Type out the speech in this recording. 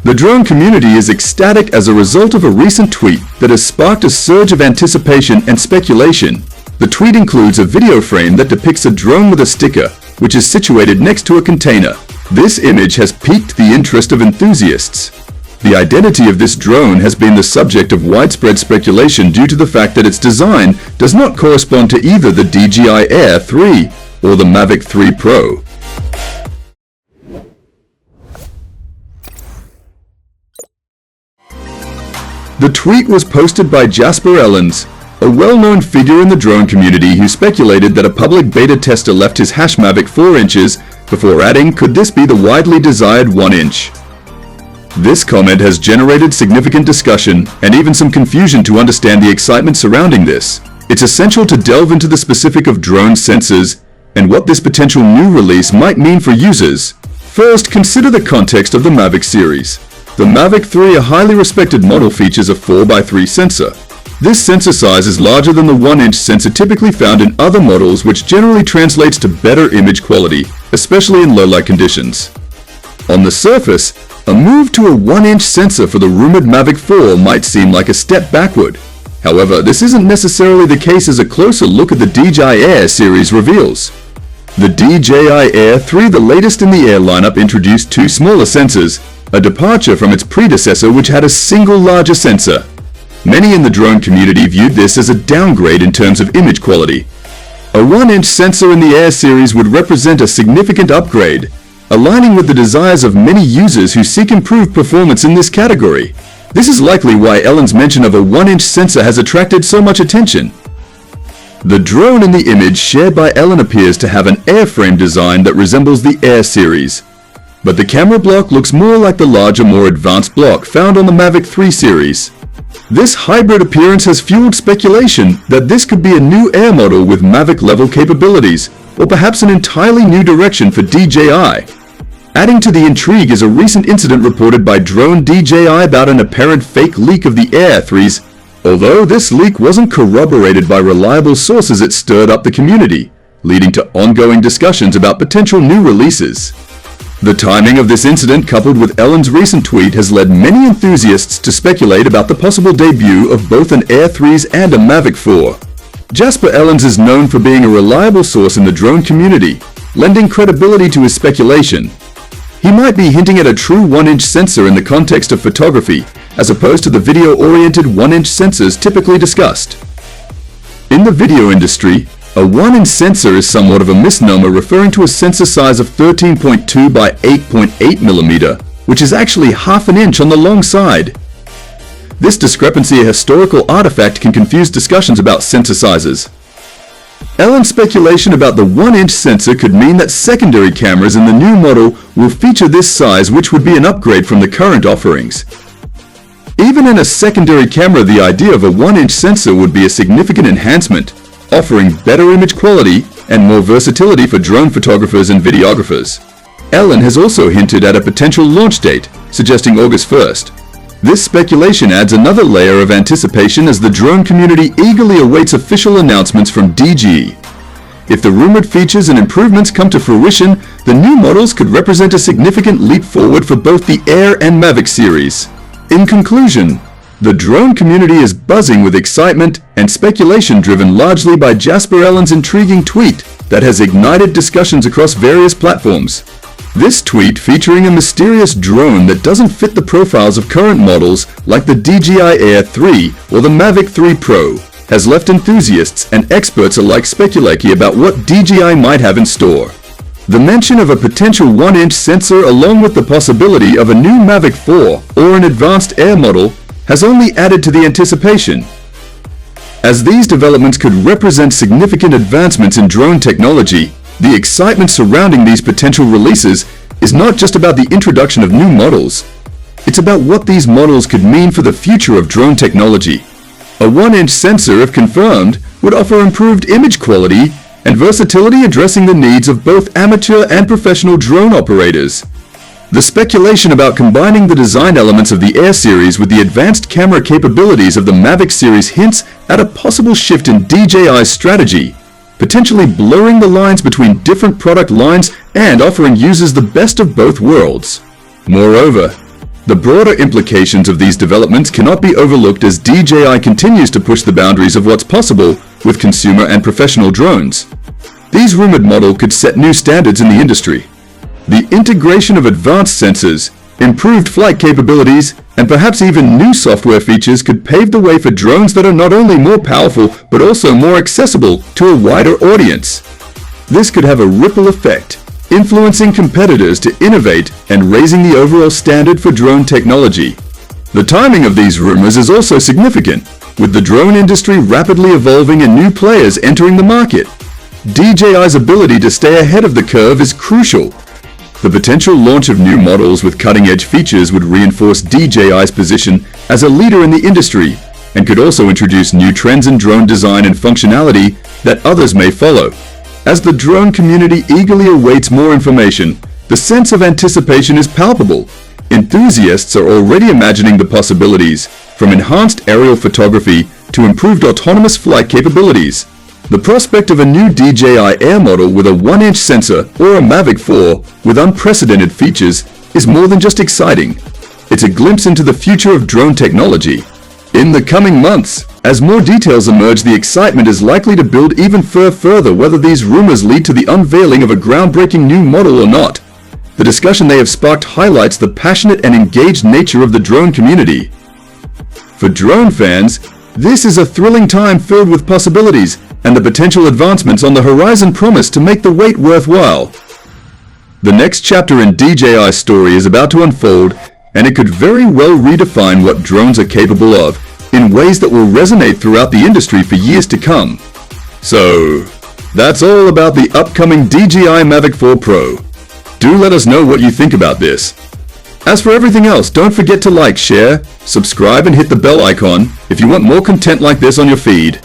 The drone community is ecstatic as a result of a recent tweet that has sparked a surge of anticipation and speculation. The tweet includes a video frame that depicts a drone with a sticker, which is situated next to a container. This image has piqued the interest of enthusiasts. The identity of this drone has been the subject of widespread speculation due to the fact that its design does not correspond to either the DJI Air 3 or the Mavic 3 Pro. The tweet was posted by Jasper Ellens, a well-known figure in the drone community who speculated that a public beta tester left his Mavic 4 inches before adding, "Could this be the widely desired 1 inch?" This comment has generated significant discussion and even some confusion to understand the excitement surrounding this. It's essential to delve into the specific of drone sensors and what this potential new release might mean for users. First, consider the context of the Mavic series. The Mavic 3, a highly respected model, features a 4x3 sensor. This sensor size is larger than the 1 inch sensor typically found in other models, which generally translates to better image quality, especially in low-light conditions. On the surface, a move to a 1 inch sensor for the rumored Mavic 4 might seem like a step backward. However, this isn't necessarily the case as a closer look at the DJI Air series reveals. The DJI Air 3, the latest in the Air lineup, introduced 2 smaller sensors, a departure from its predecessor which had a single larger sensor. Many in the drone community viewed this as a downgrade in terms of image quality. A 1 inch sensor in the Air series would represent a significant upgrade, aligning with the desires of many users who seek improved performance in this category. This is likely why Ellen's mention of a 1 inch sensor has attracted so much attention. The drone in the image shared by Ellen appears to have an airframe design that resembles the Air series, but the camera block looks more like the larger, more advanced block found on the Mavic 3 series. This hybrid appearance has fueled speculation that this could be a new Air model with Mavic-level capabilities, or perhaps an entirely new direction for DJI. Adding to the intrigue is a recent incident reported by Drone DJI about an apparent fake leak of the Air 3s. Although this leak wasn't corroborated by reliable sources, it stirred up the community, leading to ongoing discussions about potential new releases. The timing of this incident, coupled with Ellen's recent tweet, has led many enthusiasts to speculate about the possible debut of both an Air 3s and a Mavic 4. Jasper Ellens is known for being a reliable source in the drone community, lending credibility to his speculation. He might be hinting at a true 1 inch sensor in the context of photography, as opposed to the video-oriented 1 inch sensors typically discussed. In the video industry, a 1 inch sensor is somewhat of a misnomer, referring to a sensor size of 13.2 by 8.8 mm, which is actually half an inch on the long side. This discrepancy, a historical artifact, can confuse discussions about sensor sizes. Ellen's speculation about the 1 inch sensor could mean that secondary cameras in the new model will feature this size, which would be an upgrade from the current offerings. Even in a secondary camera, the idea of a 1 inch sensor would be a significant enhancement, offering better image quality and more versatility for drone photographers and videographers. Ellen has also hinted at a potential launch date, suggesting August 1st. This speculation adds another layer of anticipation as the drone community eagerly awaits official announcements from DJI. If the rumored features and improvements come to fruition, the new models could represent a significant leap forward for both the Air and Mavic series. In conclusion, the drone community is buzzing with excitement and speculation, driven largely by Jasper Ellen's intriguing tweet that has ignited discussions across various platforms. This tweet, featuring a mysterious drone that doesn't fit the profiles of current models like the DJI Air 3 or the Mavic 3 Pro, has left enthusiasts and experts alike speculating about what DJI might have in store. The mention of a potential 1 inch sensor, along with the possibility of a new Mavic 4 or an advanced Air model, has only added to the anticipation. As these developments could represent significant advancements in drone technology, the excitement surrounding these potential releases is not just about the introduction of new models. It's about what these models could mean for the future of drone technology. A 1 inch sensor, if confirmed, would offer improved image quality and versatility, addressing the needs of both amateur and professional drone operators. The speculation about combining the design elements of the Air series with the advanced camera capabilities of the Mavic series hints at a possible shift in DJI's strategy, potentially blurring the lines between different product lines and offering users the best of both worlds. Moreover, The broader implications of these developments cannot be overlooked as DJI continues to push the boundaries of what's possible with consumer and professional drones. These rumored models could set new standards in the industry. The integration of advanced sensors, improved flight capabilities, and perhaps even new software features could pave the way for drones that are not only more powerful but also more accessible to a wider audience. This could have a ripple effect, influencing competitors to innovate and raising the overall standard for drone technology. The timing of these rumors is also significant, with the drone industry rapidly evolving and new players entering the market. DJI's ability to stay ahead of the curve is crucial. The potential launch of new models with cutting-edge features would reinforce DJI's position as a leader in the industry and could also introduce new trends in drone design and functionality that others may follow. As the drone community eagerly awaits more information, the sense of anticipation is palpable. Enthusiasts are already imagining the possibilities, from enhanced aerial photography to improved autonomous flight capabilities. The prospect of a new DJI Air model with a 1-inch sensor or a Mavic 4 with unprecedented features is more than just exciting. It's a glimpse into the future of drone technology. In the coming months, as more details emerge, the excitement is likely to build even further whether these rumors lead to the unveiling of a groundbreaking new model or not. The discussion they have sparked highlights the passionate and engaged nature of the drone community. For drone fans, this is a thrilling time filled with possibilities, and the potential advancements on the horizon promise to make the wait worthwhile. The next chapter in DJI's story is about to unfold, and it could very well redefine what drones are capable of in ways that will resonate throughout the industry for years to come. So, that's all about the upcoming DJI Mavic 4 Pro. Do let us know what you think about this. As for everything else, don't forget to like, share, subscribe, and hit the bell icon if you want more content like this on your feed.